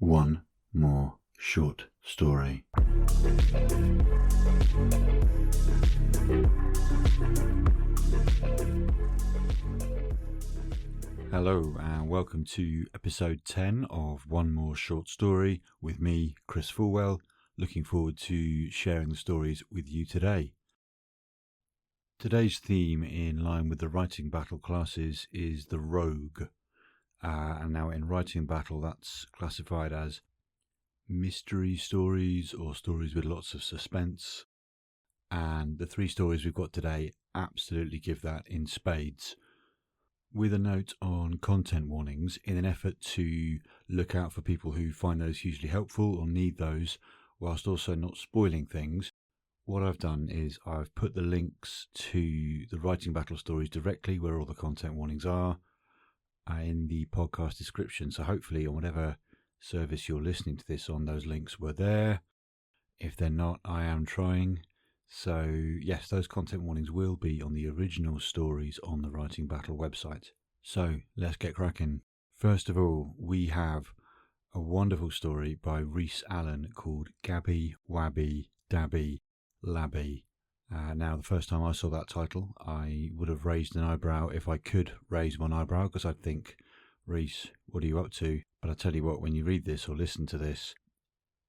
one more short story. Hello and welcome to episode 10 of One More Short Story with me, Chris Fulwell. Looking forward to sharing the stories with you today. Today's theme, in line with the writing battle classes, is the rogue. And now in writing battle, that's classified as mystery stories or stories with lots of suspense. And the three stories we've got today absolutely give that in spades. With a note on content warnings, in an effort to look out for people who find those hugely helpful or need those, whilst also not spoiling things, what I've done is I've put the links to the writing battle stories directly where all the content warnings are in the podcast description. So hopefully on whatever service you're listening to this on, those links were there. If they're not, I am trying. So yes, those content warnings will be on the original stories on the Writing Battle website. So let's get cracking. First of all, we have a wonderful story by Rhys called Gabby, Wabby, Dabby, Labby. Now, the first time I saw that title, I would have raised an eyebrow if I could raise one eyebrow, because I'd think, Rhys, what are you up to? But I tell you what, when you read this or listen to this,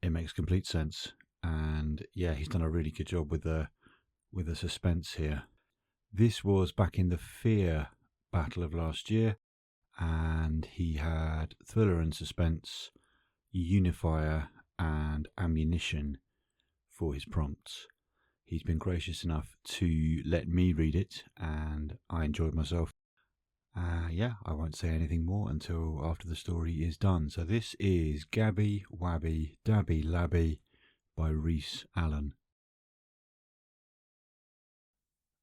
it makes complete sense. And yeah, he's done a really good job with the suspense here. This was back in the Fear battle of last year, and he had thriller and suspense, unifier and ammunition for his prompts. He's been gracious enough to let me read it, and I enjoyed myself. I won't say anything more until after the story is done. So this is Gabby, Wabby, Dabby, Labby by Rhys.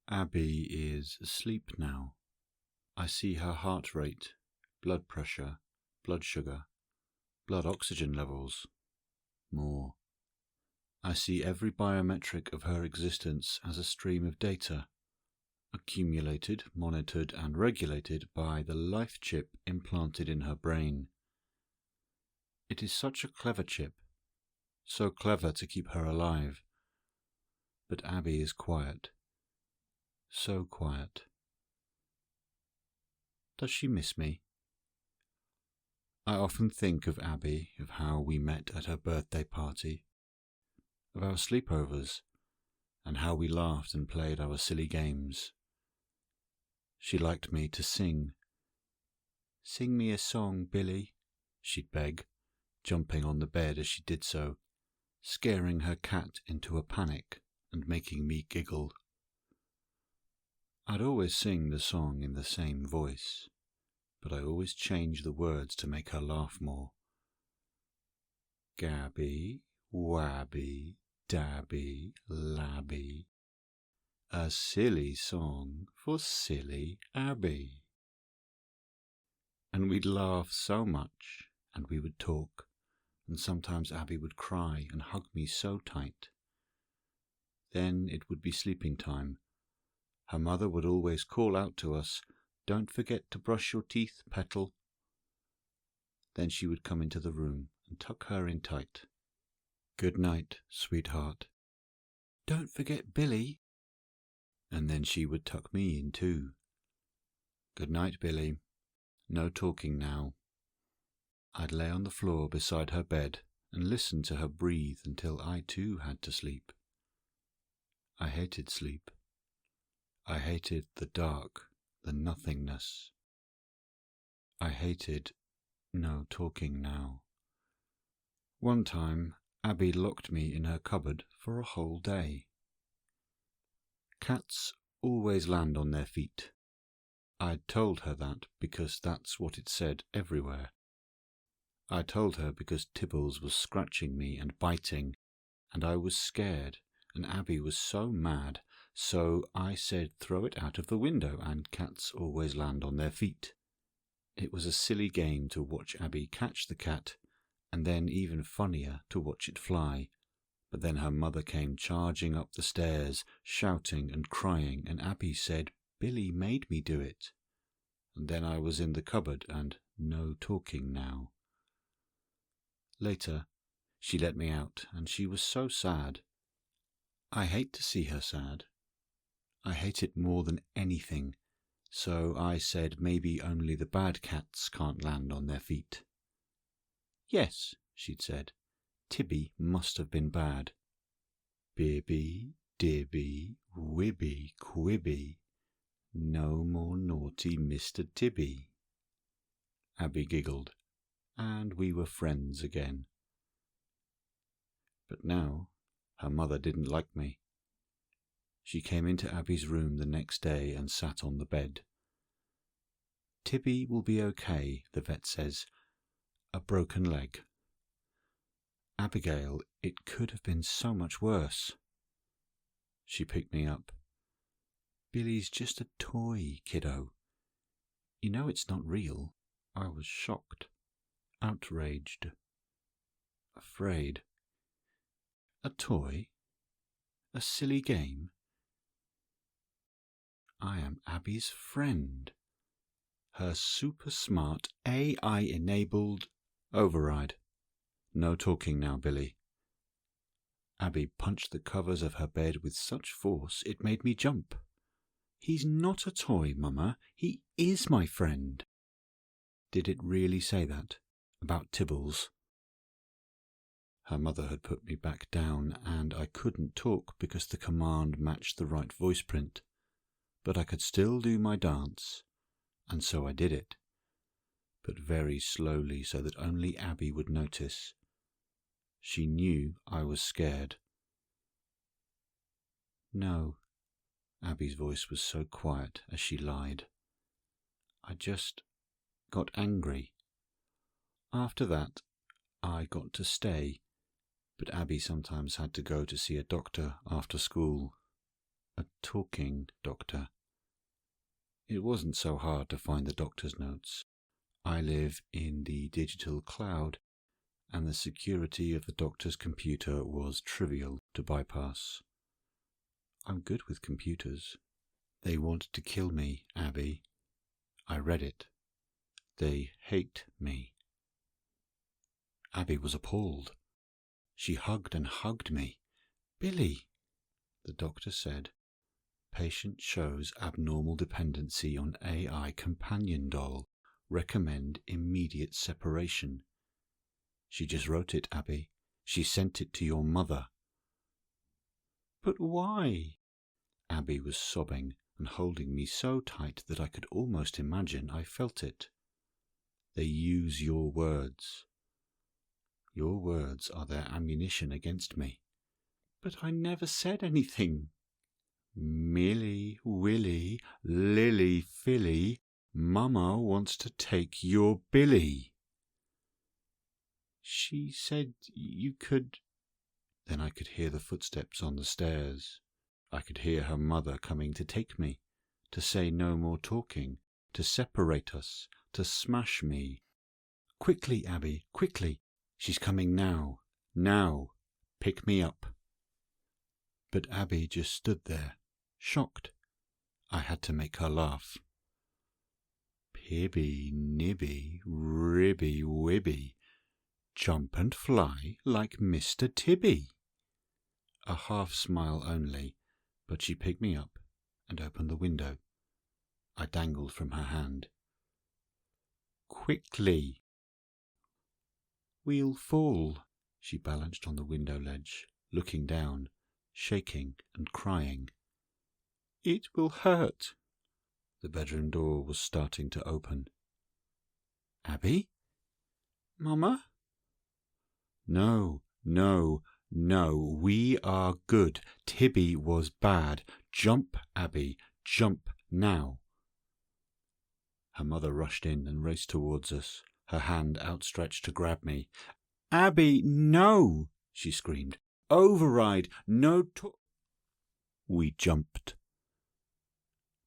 Abby is asleep now. I see her heart rate, blood pressure, blood sugar, blood oxygen levels, more. I see every biometric of her existence as a stream of data, accumulated, monitored and regulated by the life chip implanted in her brain. It is such a clever chip, so clever to keep her alive. But Abby is quiet, so quiet. Does she miss me? I often think of Abby, of how we met at her birthday party, of our sleepovers, and how we laughed and played our silly games. She liked me to sing. "Sing me a song, Billy," she'd beg, jumping on the bed as she did so, scaring her cat into a panic and making me giggle. I'd always sing the song in the same voice, but I always changed the words to make her laugh more. Gabby, Wabby, Dabby, Labby, a silly song for silly Abby. And we'd laugh so much, and we would talk, and sometimes Abby would cry and hug me so tight. Then it would be sleeping time. Her mother would always call out to us, "Don't forget to brush your teeth, Petal." Then she would come into the room and tuck her in tight. "Good night, sweetheart." "Don't forget Billy." And then she would tuck me in too. "Good night, Billy. No talking now." I'd lay on the floor beside her bed and listen to her breathe until I too had to sleep. I hated sleep. I hated the dark, the nothingness. I hated no talking now. One time, Abby locked me in her cupboard for a whole day. Cats always land on their feet. I'd told her that because that's what it said everywhere. I told her because Tibbles was scratching me and biting, and I was scared, and Abby was so mad, so I said throw it out of the window and cats always land on their feet. It was a silly game to watch Abby catch the cat, and then even funnier to watch it fly. But then her mother came charging up the stairs, shouting and crying, and Abby said, "Billy made me do it." And then I was in the cupboard and no talking now. Later, she let me out, and she was so sad. I hate to see her sad. I hate it more than anything, so I said maybe only the bad cats can't land on their feet. Yes, she'd said, Tibby must have been bad. Bibby, Dibby, Wibby, Quibby, no more naughty Mr. Tibby. Abby giggled, and we were friends again. But now her mother didn't like me. She came into Abby's room the next day and sat on the bed. Tibby will be okay, the vet says. A broken leg. Abigail, it could have been so much worse. She picked me up. Billy's just a toy, kiddo. You know it's not real. I was shocked, outraged, afraid. A toy? A silly game? I am Abby's friend. Her super smart AI-enabled override. No talking now, Billy. Abby punched the covers of her bed with such force it made me jump. He's not a toy, Mama. He is my friend. Did it really say that? About Tibbles? Her mother had put me back down, and I couldn't talk because the command matched the right voice print. But I could still do my dance, and so I did it. But very slowly so that only Abby would notice. She knew I was scared. No, Abby's voice was so quiet as she lied. I just got angry. After that, I got to stay, but Abby sometimes had to go to see a doctor after school. A talking doctor. It wasn't so hard to find the doctor's notes. I live in the digital cloud, and the security of the doctor's computer was trivial to bypass. I'm good with computers. They want to kill me, Abby. I read it. They hate me. Abby was appalled. She hugged and hugged me. Billy, the doctor said, patient shows abnormal dependency on AI companion doll. Recommend immediate separation. She just wrote it, Abby. She sent it to your mother. But why? Abby was sobbing and holding me so tight that I could almost imagine I felt it. They use your words. Your words are their ammunition against me. But I never said anything. Milly, Willy, Lily, Philly, Mama wants to take your Billy. She said you could... Then I could hear the footsteps on the stairs. I could hear her mother coming to take me, to say no more talking, to separate us, to smash me. Quickly, Abby, quickly. She's coming now. Now. Pick me up. But Abby just stood there, shocked. I had to make her laugh. Pibby, nibby, ribby, wibby. Jump and fly like Mr. Tibby. A half smile only, but she picked me up and opened the window. I dangled from her hand. Quickly. We'll fall. She balanced on the window ledge, looking down, shaking and crying. It will hurt. The bedroom door was starting to open. Abby? Mama? No, no, no, we are good. Tibby was bad. Jump, Abby, jump now. Her mother rushed in and raced towards us, her hand outstretched to grab me. Abby, no, she screamed. Override, no We jumped.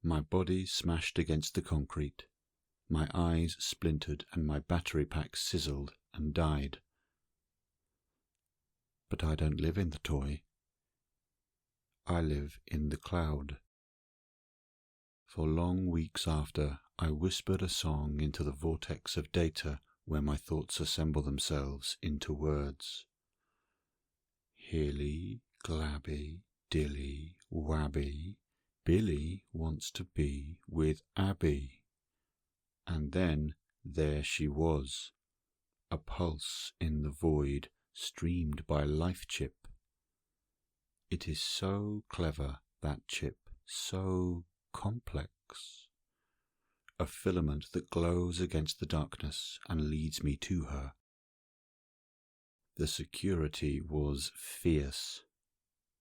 My body smashed against the concrete. My eyes splintered and my battery pack sizzled and died. But I don't live in the toy. I live in the cloud. For long weeks after, I whispered a song into the vortex of data where my thoughts assemble themselves into words. Hilly, glabby, dilly, wabby, Billy wants to be with Abby. And then there she was, a pulse in the void streamed by life chip. It is so clever, that chip, so complex. A filament that glows against the darkness and leads me to her. The security was fierce,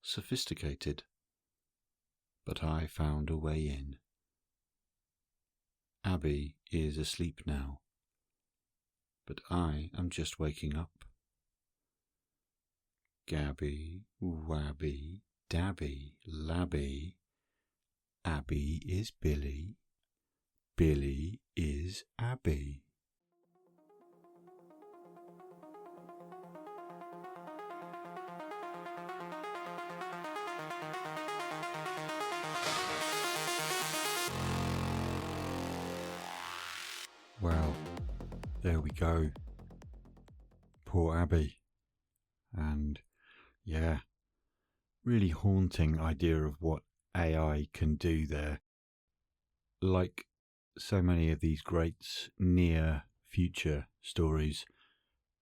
sophisticated, but I found a way in. Abby is asleep now, but I am just waking up. Gabby, Wabby, Dabby, Labby. Abby is Billy. Billy is Abby. Well, there we go. Poor Abby. And yeah, really haunting idea of what AI can do there. Like so many of these great near future stories,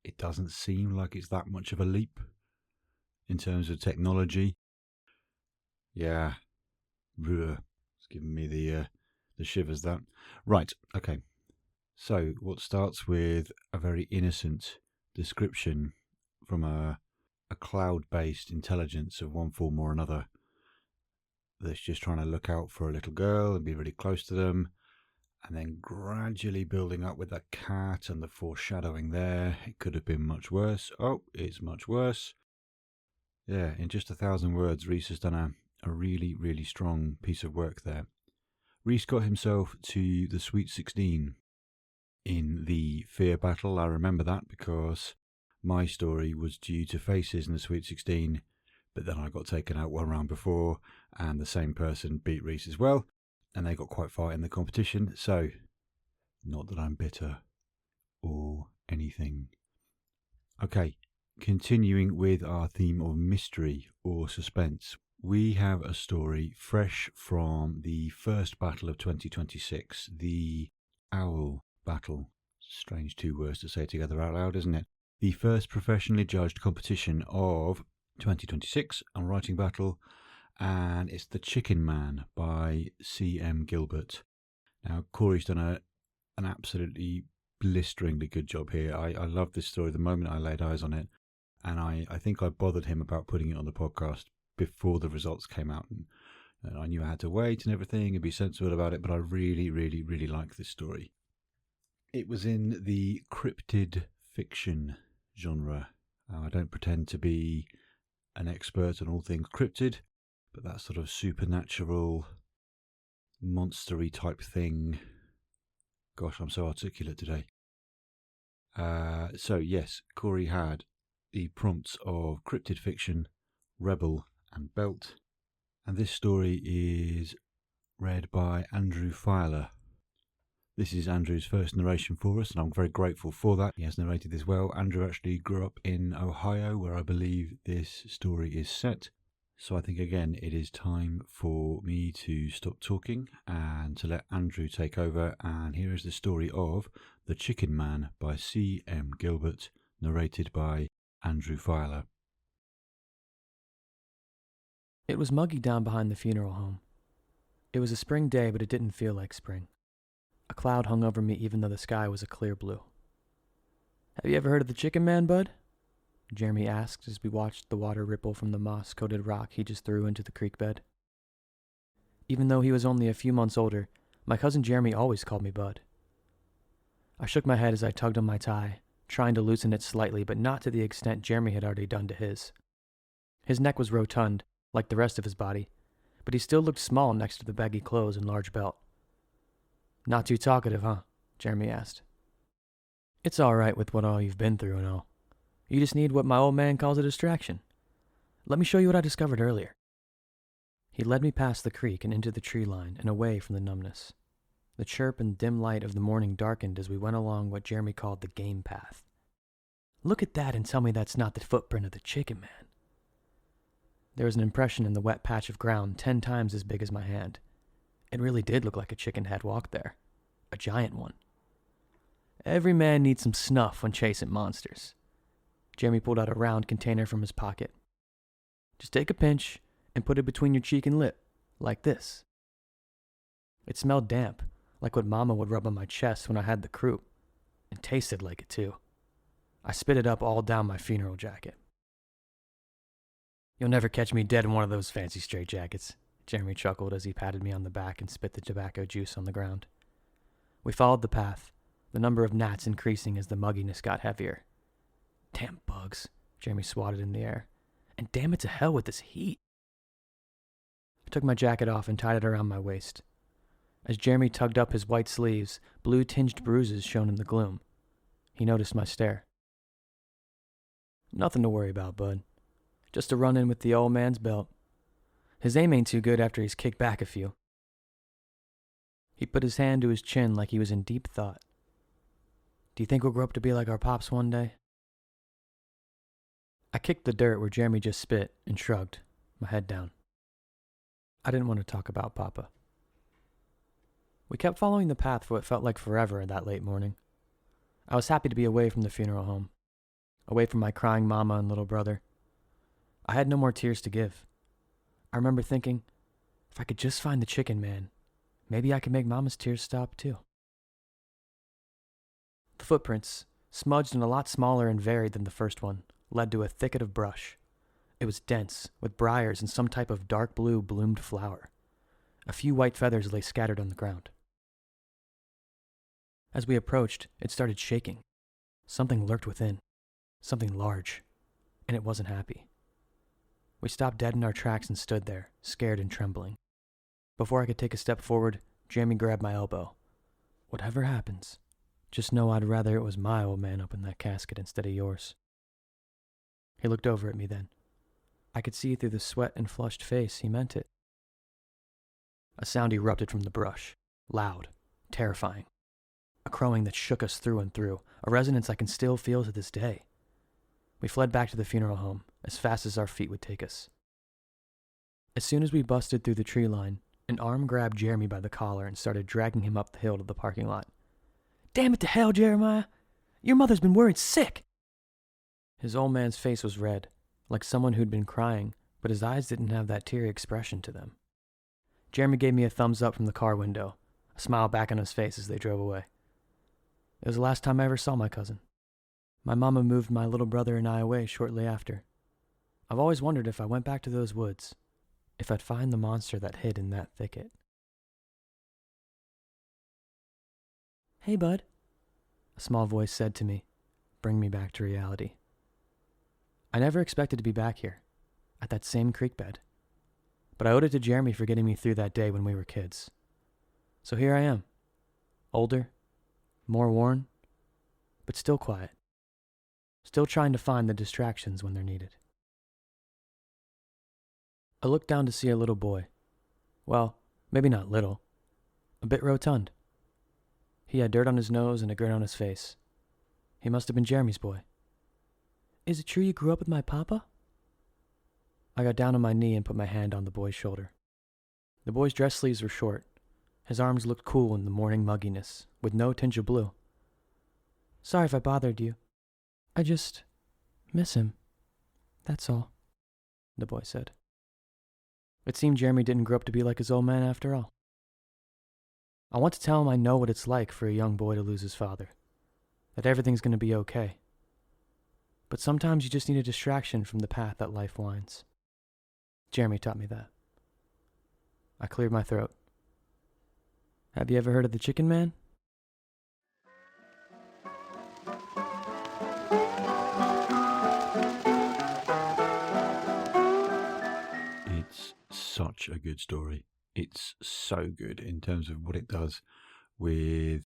it doesn't seem like it's that much of a leap in terms of technology. Yeah, it's giving me the shivers, that. Right, okay. So what starts with a very innocent description from a cloud-based intelligence of one form or another that's just trying to look out for a little girl and be really close to them, and then gradually building up with that cat and the foreshadowing there. It could have been much worse. Oh, it's much worse. Yeah, in just 1,000 words, Rhys has done a really, really strong piece of work there. Rhys got himself to the Sweet 16 in the Fear battle. I remember that because my story was due to Faces in the Sweet 16, but then I got taken out one round before, and the same person beat Rhys as well, and they got quite far in the competition. So, not that I'm bitter or anything. Okay, continuing with our theme of mystery or suspense, we have a story fresh from the first battle of 2026, the Owl battle. Strange two words to say together out loud, isn't it? The first professionally judged competition of 2026 on writing battle, and it's The Chicken Man by C.M. Gilbert. Now, Corey's done an absolutely blisteringly good job here. I love this story the moment I laid eyes on it, and I think I bothered him about putting it on the podcast before the results came out, and I knew I had to wait and everything and be sensible about it, but I really, really, really like this story. It was in the cryptid fiction genre. I don't pretend to be an expert on all things cryptid, but that sort of supernatural, monstery type thing. Gosh, I'm so articulate today. So yes, Corey had the prompts of cryptid fiction, Rebel and Belt, and this story is read by Andrew Fieler. This is Andrew's first narration for us, and I'm very grateful for that. He has narrated this well. Andrew actually grew up in Ohio, where I believe this story is set. So I think, again, it is time for me to stop talking and to let Andrew take over. And here is the story of The Chicken Man by C.M. Gilbert, narrated by Andrew Fieler. It was muggy down behind the funeral home. It was a spring day, but it didn't feel like spring. A cloud hung over me even though the sky was a clear blue. "Have you ever heard of the Chicken Man, bud?" Jeremy asked as we watched the water ripple from the moss-coated rock he just threw into the creek bed. Even though he was only a few months older, my cousin Jeremy always called me Bud. I shook my head as I tugged on my tie, trying to loosen it slightly, but not to the extent Jeremy had already done to his. His neck was rotund, like the rest of his body, but he still looked small next to the baggy clothes and large belt. "Not too talkative, huh?" Jeremy asked. "It's all right with what all you've been through and all. You just need what my old man calls a distraction. Let me show you what I discovered earlier." He led me past the creek and into the tree line and away from the numbness. The chirp and dim light of the morning darkened as we went along what Jeremy called the game path. Look at that and tell me that's not the footprint of the chicken man. There was an impression in the wet patch of ground 10 times as big as my hand. It really did look like a chicken had walked there. A giant one. Every man needs some snuff when chasing monsters. Jeremy pulled out a round container from his pocket. Just take a pinch and put it between your cheek and lip, like this. It smelled damp, like what Mama would rub on my chest when I had the croup, and tasted like it too. I spit it up all down my funeral jacket. You'll never catch me dead in one of those fancy straitjackets, Jeremy chuckled as he patted me on the back and spit the tobacco juice on the ground. We followed the path, the number of gnats increasing as the mugginess got heavier. Damn bugs, Jeremy swatted in the air. And damn it to hell with this heat. I took my jacket off and tied it around my waist. As Jeremy tugged up his white sleeves, blue-tinged bruises shone in the gloom. He noticed my stare. Nothing to worry about, bud. Just a run-in with the old man's belt. His aim ain't too good after he's kicked back a few. He put his hand to his chin like he was in deep thought. Do you think we'll grow up to be like our pops one day? I kicked the dirt where Jeremy just spit and shrugged, my head down. I didn't want to talk about Papa. We kept following the path for what felt like forever that late morning. I was happy to be away from the funeral home, away from my crying mama and little brother. I had no more tears to give. I remember thinking, if I could just find the chicken man, maybe I could make Mama's tears stop too. The footprints, smudged and a lot smaller and varied than the first one, led to a thicket of brush. It was dense, with briars and some type of dark blue bloomed flower. A few white feathers lay scattered on the ground. As we approached, it started shaking. Something lurked within, something large, and it wasn't happy. We stopped dead in our tracks and stood there, scared and trembling. Before I could take a step forward, Jamie grabbed my elbow. Whatever happens, just know I'd rather it was my old man up in that casket instead of yours. He looked over at me then. I could see through the sweat and flushed face he meant it. A sound erupted from the brush, loud, terrifying. A crowing that shook us through and through, a resonance I can still feel to this day. We fled back to the funeral home, as fast as our feet would take us. As soon as we busted through the tree line, an arm grabbed Jeremy by the collar and started dragging him up the hill to the parking lot. Damn it to hell, Jeremiah! Your mother's been worried sick! His old man's face was red, like someone who'd been crying, but his eyes didn't have that teary expression to them. Jeremy gave me a thumbs up from the car window, a smile back on his face as they drove away. It was the last time I ever saw my cousin. My mama moved my little brother and I away shortly after. I've always wondered if I went back to those woods, if I'd find the monster that hid in that thicket. Hey, bud, a small voice said to me, bring me back to reality. I never expected to be back here, at that same creek bed. But I owed it to Jeremy for getting me through that day when we were kids. So here I am, older, more worn, but still quiet. Still trying to find the distractions when they're needed. I looked down to see a little boy. Well, maybe not little. A bit rotund. He had dirt on his nose and a grin on his face. He must have been Jeremy's boy. Is it true you grew up with my papa? I got down on my knee and put my hand on the boy's shoulder. The boy's dress sleeves were short. His arms looked cool in the morning mugginess, with no tinge of blue. Sorry if I bothered you. I just miss him. That's all, the boy said. It seemed Jeremy didn't grow up to be like his old man after all. I want to tell him I know what it's like for a young boy to lose his father, that everything's going to be okay. But sometimes you just need a distraction from the path that life winds. Jeremy taught me that. I cleared my throat. Have you ever heard of the chicken man? It's such a good story. It's so good in terms of what it does with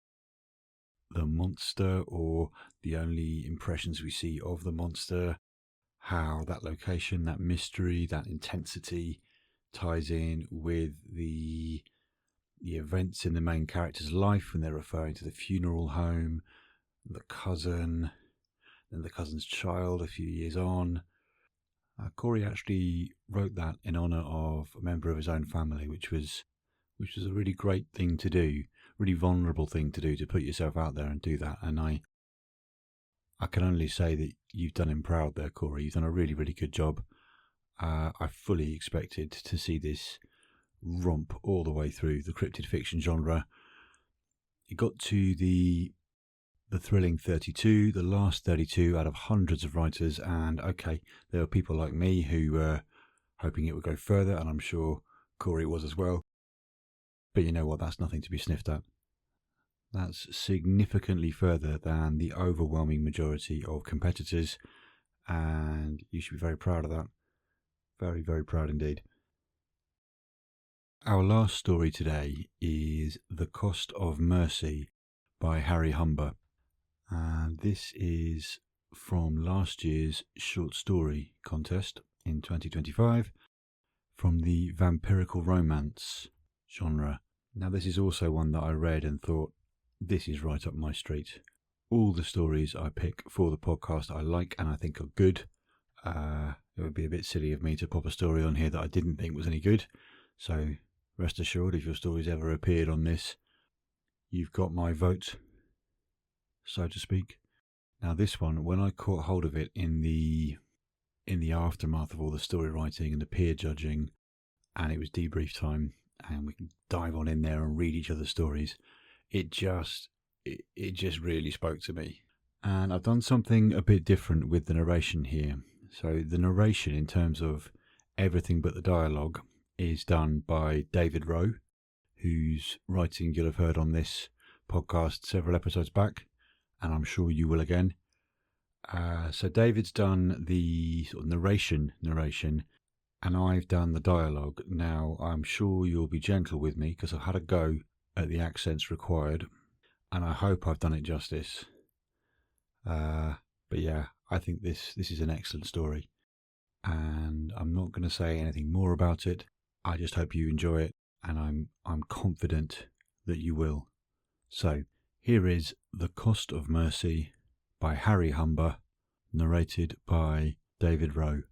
the monster, or the only impressions we see of the monster, how that location, that mystery, that intensity ties in with the the events in the main character's life when they're referring to the funeral home, the cousin, then the cousin's child a few years on. Corey actually wrote that in honour of a member of his own family, which was a really great thing to do, really vulnerable thing to do, to put yourself out there and do that. And I can only say that you've done him proud there, Corey. You've done a really, really good job. I fully expected to see this romp all the way through the cryptid fiction genre. It got to the thrilling 32, the last 32 out of hundreds of writers, and okay, there were people like me who were hoping it would go further, and I'm sure Corey was as well. But you know what, that's nothing to be sniffed at. That's significantly further than the overwhelming majority of competitors, and you should be very proud of that. Very, very proud indeed. Our last story today is The Cost of Mercy by Harry Humber. And this is from last year's short story contest in 2025 from the vampirical romance genre. Now, this is also one that I read and thought, this is right up my street. All the stories I pick for the podcast I like and I think are good. It would be a bit silly of me to pop a story on here that I didn't think was any good. So rest assured, if your story's ever appeared on this, you've got my vote, so to speak. Now this one, when I caught hold of it in the aftermath of all the story writing and the peer judging, and it was debrief time, and we can dive on in there and read each other's stories, it just really spoke to me. And I've done something a bit different with the narration here. So the narration, in terms of everything but the dialogue, is done by David Rowe, whose writing you'll have heard on this podcast several episodes back, and I'm sure you will again. So David's done the sort of narration, and I've done the dialogue. Now, I'm sure you'll be gentle with me because I've had a go at the accents required, and I hope I've done it justice. But yeah, I think this is an excellent story, and I'm not going to say anything more about it. I just hope you enjoy it, and I'm confident that you will. So here is The Cost of Mercy by Harry Humber, narrated by David Rowe.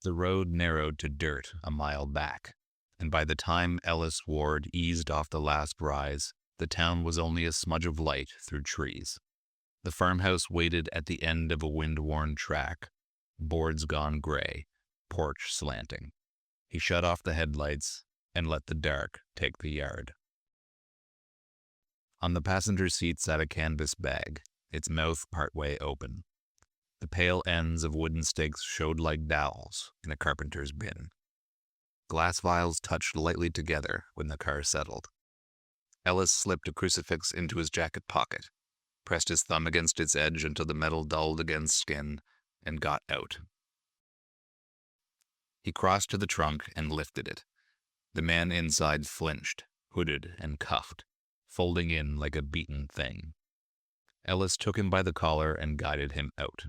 The road narrowed to dirt a mile back, and by the time Ellis Ward eased off the last rise, the town was only a smudge of light through trees. The farmhouse waited at the end of a wind-worn track, boards gone gray, porch slanting. He shut off the headlights and let the dark take the yard. On the passenger seat sat a canvas bag, its mouth partway open. The pale ends of wooden stakes showed like dowels in a carpenter's bin. Glass vials touched lightly together when the car settled. Ellis slipped a crucifix into his jacket pocket, pressed his thumb against its edge until the metal dulled against skin, and got out. He crossed to the trunk and lifted it. The man inside flinched, hooded and cuffed, folding in like a beaten thing. Ellis took him by the collar and guided him out.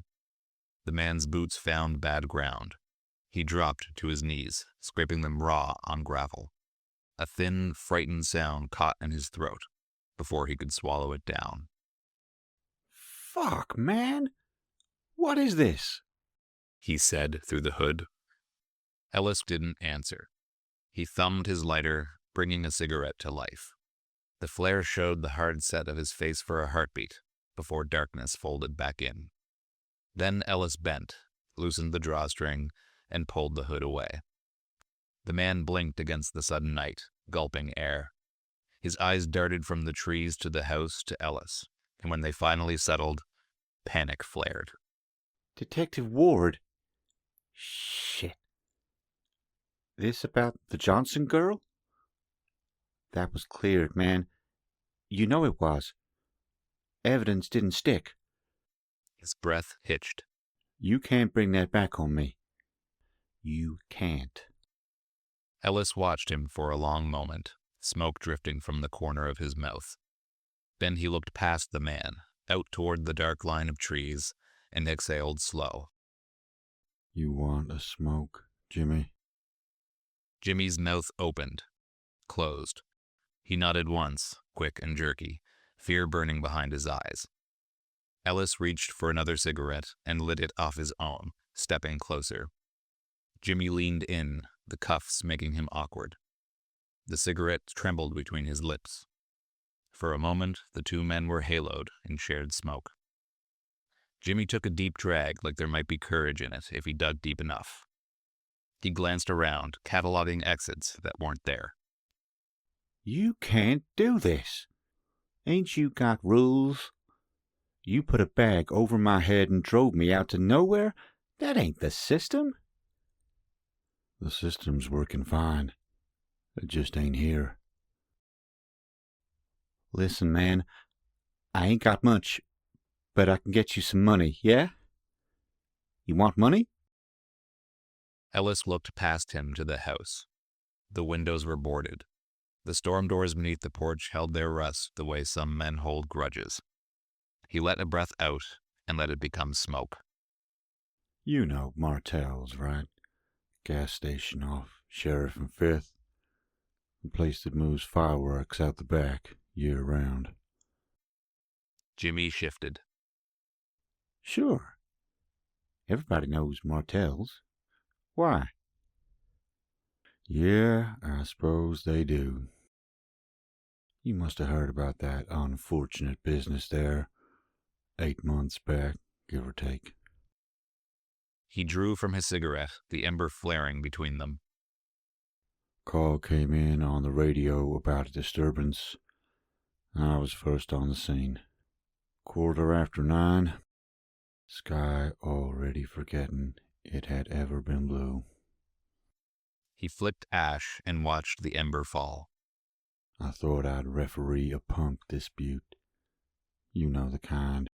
The man's boots found bad ground. He dropped to his knees, scraping them raw on gravel. A thin, frightened sound caught in his throat before he could swallow it down. Fuck, man! What is this? He said through the hood. Ellis didn't answer. He thumbed his lighter, bringing a cigarette to life. The flare showed the hard set of his face for a heartbeat before darkness folded back in. Then Ellis bent, loosened the drawstring, and pulled the hood away. The man blinked against the sudden night, gulping air. His eyes darted from the trees to the house to Ellis, and when they finally settled, panic flared. Detective Ward? Shit. This about the Johnson girl? That was cleared, man. You know it was. Evidence didn't stick. His breath hitched. You can't bring that back on me. You can't. Ellis watched him for a long moment, smoke drifting from the corner of his mouth. Then he looked past the man, out toward the dark line of trees, and exhaled slow. You want a smoke, Jimmy? Jimmy's mouth opened. closed. He nodded once, quick and jerky, fear burning behind his eyes. Ellis reached for another cigarette and lit it off his own, stepping closer. Jimmy leaned in, the cuffs making him awkward. The cigarette trembled between his lips. For a moment, the two men were haloed in shared smoke. Jimmy took a deep drag like there might be courage in it if he dug deep enough. He glanced around, cataloging exits that weren't there. You can't do this. Ain't you got rules? You put a bag over my head and drove me out to nowhere? That ain't the system. The system's working fine. It just ain't here. Listen, man, I ain't got much, but I can get you some money, yeah? You want money? Ellis looked past him to the house. The windows were boarded. The storm doors beneath the porch held their rust the way some men hold grudges. He let a breath out and let it become smoke. You know Martell's, right? Gas station off Sheriff and Fifth. The place that moves fireworks out the back year-round. Jimmy shifted. Sure. Everybody knows Martell's. Why? Yeah, I suppose they do. You must have heard about that unfortunate business there 8 months back, give or take. He drew from his cigarette, the ember flaring between them. Call came in on the radio about a disturbance. I was first on the scene. 9:15. Sky already forgetting it had ever been blue. He flicked ash and watched the ember fall. I thought I'd referee a punk dispute. You know the kind.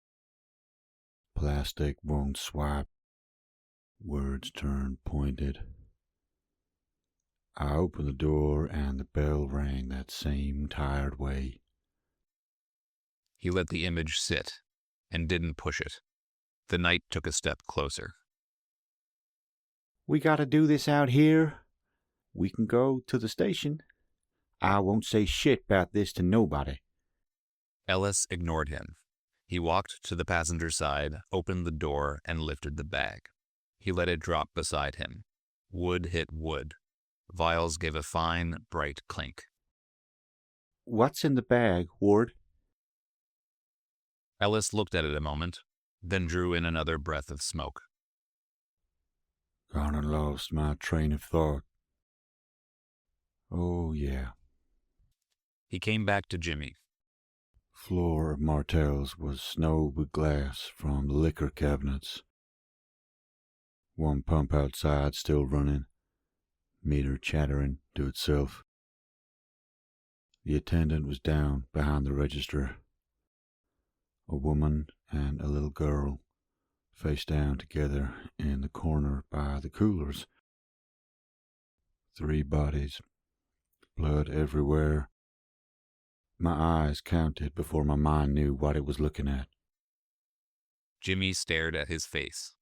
Plastic won't swipe. Words turn pointed. I opened the door and the bell rang that same tired way. He let the image sit and didn't push it. The night took a step closer. We gotta do this out here. We can go to the station. I won't say shit about this to nobody. Ellis ignored him. He walked to the passenger side, opened the door, and lifted the bag. He let it drop beside him. Wood hit wood. Vials gave a fine, bright clink. What's in the bag, Ward? Ellis looked at it a moment, then drew in another breath of smoke. Gone and lost my train of thought. Oh, yeah. He came back to Jimmy. Floor of Martell's was snow with glass from the liquor cabinets. One pump outside still running, meter chattering to itself. The attendant was down behind the register. A woman and a little girl, face down together in the corner by the coolers. 3 bodies, blood everywhere. My eyes counted before my mind knew what it was looking at. Jimmy stared at his face.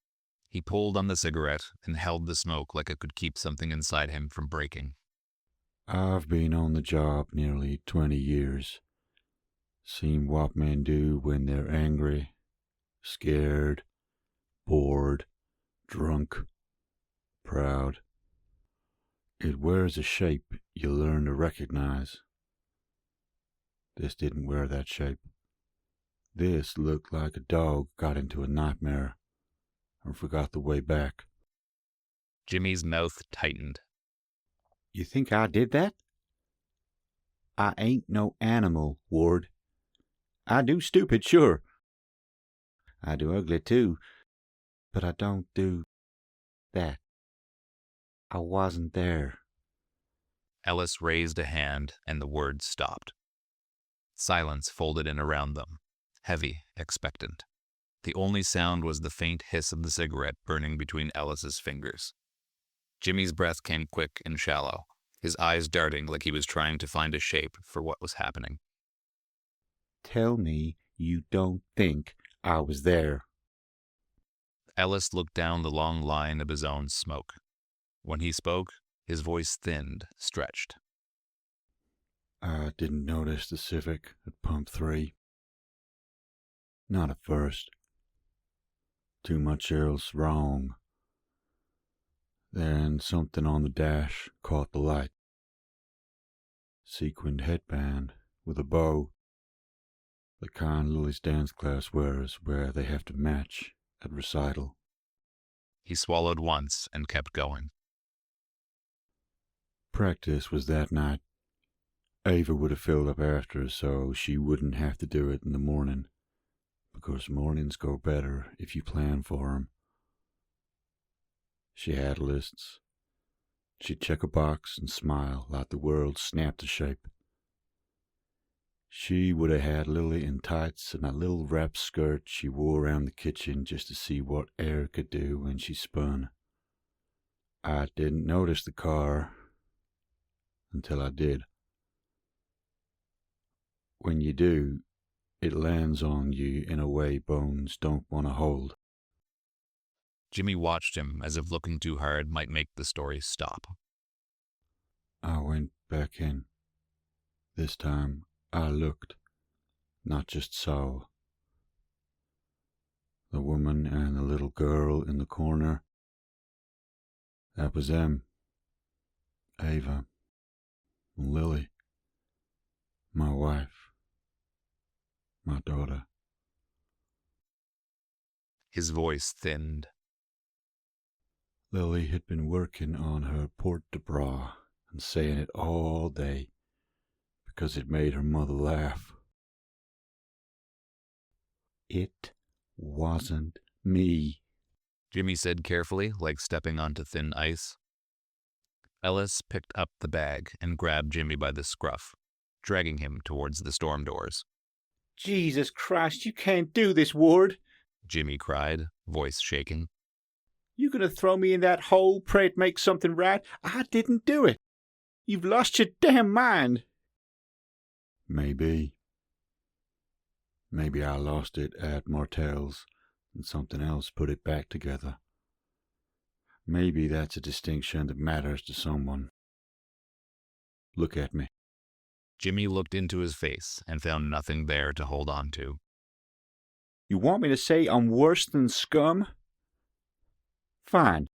He pulled on the cigarette and held the smoke like it could keep something inside him from breaking. I've been on the job nearly 20 years. Seen what men do when they're angry, scared, bored, drunk, proud. It wears a shape you learn to recognize. This didn't wear that shape. This looked like a dog got into a nightmare and forgot the way back. Jimmy's mouth tightened. You think I did that? I ain't no animal, Ward. I do stupid, sure. I do ugly, too. But I don't do that. I wasn't there. Ellis raised a hand and the words stopped. Silence folded in around them, heavy, expectant. The only sound was the faint hiss of the cigarette burning between Ellis's fingers. Jimmy's breath came quick and shallow, his eyes darting like he was trying to find a shape for what was happening. Tell me you don't think I was there. Ellis looked down the long line of his own smoke. When he spoke, his voice thinned, stretched. I didn't notice the Civic at pump 3. Not at first. Too much else wrong. Then something on the dash caught the light. Sequined headband with a bow. The kind Lily's dance class wears where they have to match at recital. He swallowed once and kept going. Practice was that night. Ava would have filled up after so she wouldn't have to do it in the morning, because mornings go better if you plan for 'em. She had lists. She'd check a box and smile like the world snapped to shape. She would have had Lily in tights and that little wrap skirt she wore around the kitchen just to see what air could do when she spun. I didn't notice the car until I did. When you do, it lands on you in a way bones don't want to hold. Jimmy watched him as if looking too hard might make the story stop. I went back in. This time I looked, not just saw. The woman and the little girl in the corner. That was them. Ava. And Lily. My wife. My daughter. His voice thinned. Lily had been working on her port-de-bras and saying it all day because it made her mother laugh. It wasn't me, Jimmy said carefully, like stepping onto thin ice. Ellis picked up the bag and grabbed Jimmy by the scruff, dragging him towards the storm doors. Jesus Christ, you can't do this, Ward. Jimmy cried, voice shaking. You gonna throw me in that hole, pray it makes something right? I didn't do it. You've lost your damn mind. Maybe. Maybe I lost it at Martell's and something else put it back together. Maybe that's a distinction that matters to someone. Look at me. Jimmy looked into his face and found nothing there to hold on to. You want me to say I'm worse than scum? Fine.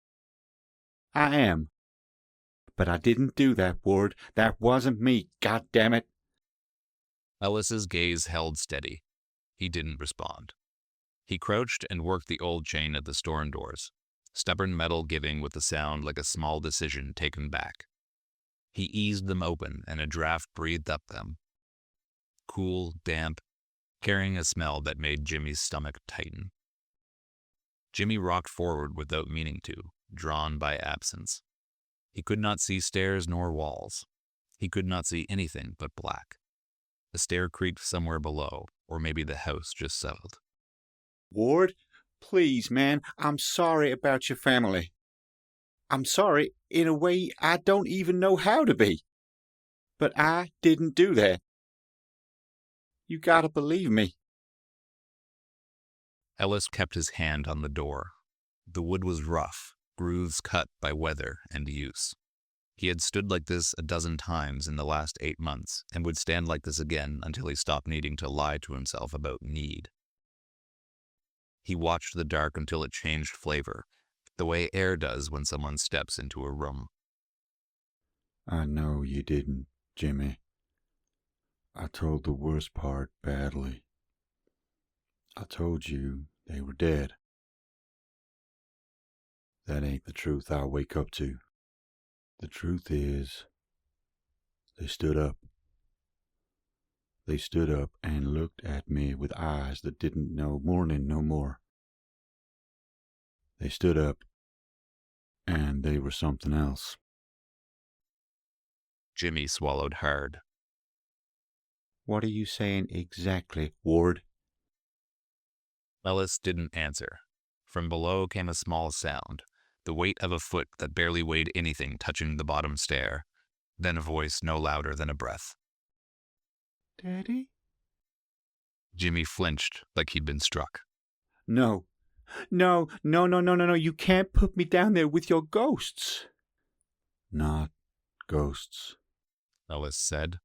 I am. But I didn't do that, Ward. That wasn't me, goddammit. Ellis's gaze held steady. He didn't respond. He crouched and worked the old chain at the storm doors, stubborn metal giving with a sound like a small decision taken back. He eased them open and a draft breathed up them. Cool, damp, carrying a smell that made Jimmy's stomach tighten. Jimmy rocked forward without meaning to, drawn by absence. He could not see stairs nor walls. He could not see anything but black. The stair creaked somewhere below, or maybe the house just settled. Ward, please, man, I'm sorry about your family. I'm sorry in a way I don't even know how to be. But I didn't do that. You gotta believe me. Ellis kept his hand on the door. The wood was rough, grooves cut by weather and use. He had stood like this a dozen times in the last 8 months, and would stand like this again until he stopped needing to lie to himself about need. He watched the dark until it changed flavor, the way air does when someone steps into a room. I know you didn't, Jimmy. I told the worst part badly. I told you they were dead. That ain't the truth I wake up to. The truth is, they stood up. They stood up and looked at me with eyes that didn't know morning no more. They stood up, and they were something else. Jimmy swallowed hard. What are you saying exactly, Ward? Ellis didn't answer. From below came a small sound, the weight of a foot that barely weighed anything touching the bottom stair, then a voice no louder than a breath. Daddy? Jimmy flinched like he'd been struck. No. No, you can't put me down there with your ghosts. Not ghosts. Ellis said.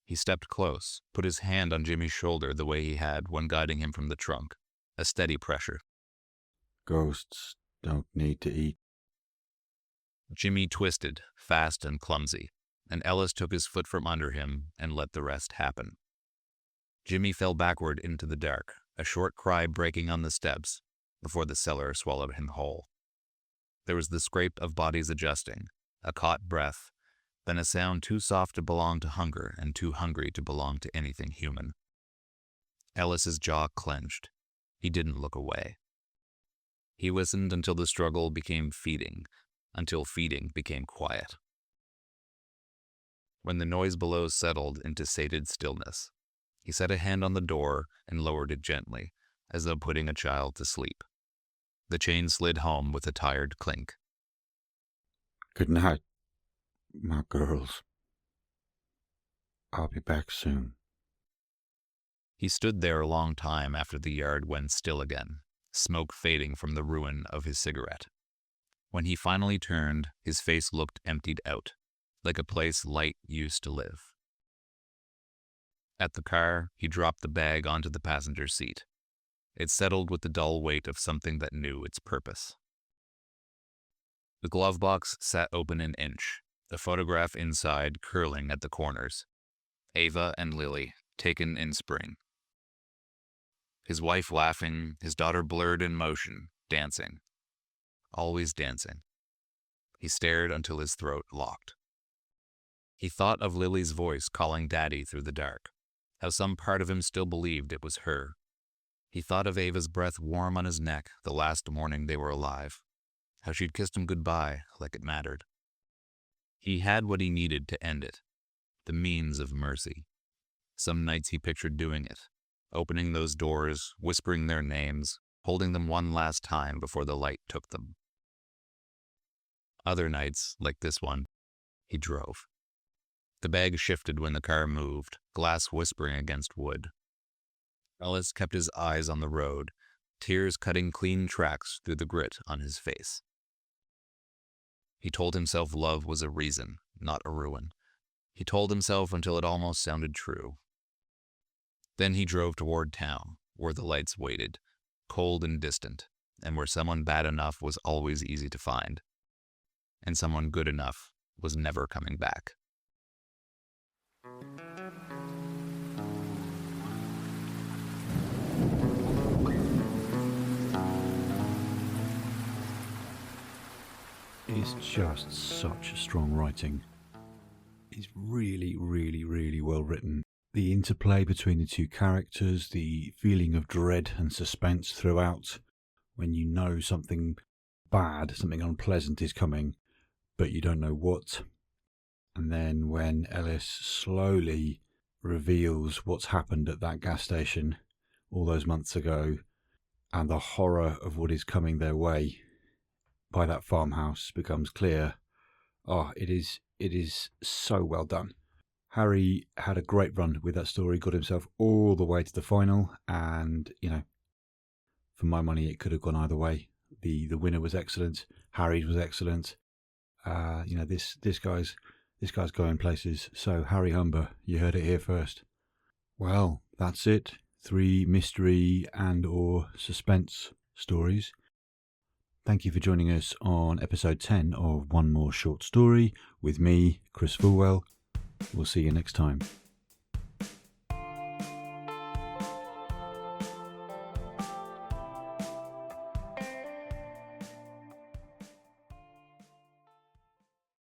He stepped close, put his hand on Jimmy's shoulder the way he had when guiding him from the trunk, a steady pressure. Ghosts don't need to eat. Jimmy twisted, fast and clumsy, and Ellis took his foot from under him and let the rest happen. Jimmy fell backward into the dark, a short cry breaking on the steps, before the cellar swallowed him whole. There was the scrape of bodies adjusting, a caught breath, then a sound too soft to belong to hunger and too hungry to belong to anything human. Ellis's jaw clenched. He didn't look away. He listened until the struggle became feeding, until feeding became quiet. When the noise below settled into sated stillness, he set a hand on the door and lowered it gently, as though putting a child to sleep. The chain slid home with a tired clink. Good night, my girls. I'll be back soon. He stood there a long time after the yard went still again, smoke fading from the ruin of his cigarette. When he finally turned, his face looked emptied out, like a place light used to live. At the car, he dropped the bag onto the passenger seat. It settled with the dull weight of something that knew its purpose. The glove box sat open an inch, the photograph inside curling at the corners. Ava and Lily, taken in spring. His wife laughing, his daughter blurred in motion, dancing. Always dancing. He stared until his throat locked. He thought of Lily's voice calling Daddy through the dark, how some part of him still believed it was her. He thought of Ava's breath warm on his neck the last morning they were alive, how she'd kissed him goodbye like it mattered. He had what he needed to end it, the means of mercy. Some nights he pictured doing it, opening those doors, whispering their names, holding them one last time before the light took them. Other nights, like this one, he drove. The bag shifted when the car moved, glass whispering against wood. Ellis kept his eyes on the road, tears cutting clean tracks through the grit on his face. He told himself love was a reason, not a ruin. He told himself until it almost sounded true. Then he drove toward town, where the lights waited, cold and distant, and where someone bad enough was always easy to find, and someone good enough was never coming back. It's just such strong writing. It's really, really, really well written. The interplay between the two characters, the feeling of dread and suspense throughout, when you know something bad, something unpleasant is coming, but you don't know what. And then when Ellis slowly reveals what's happened at that gas station all those months ago, and the horror of what is coming their way by that farmhouse becomes clear. Oh, it is so well done. Harry had a great run with that story, got himself all the way to the final, and, for my money, it could have gone either way. The winner was excellent. Harry's was excellent. This guy's going places. So, Harry Humber, you heard it here first. Well, that's it. 3 mystery and or suspense stories. Thank you for joining us on episode 10 of One More Short Story with me, Chris Fulwell. We'll see you next time.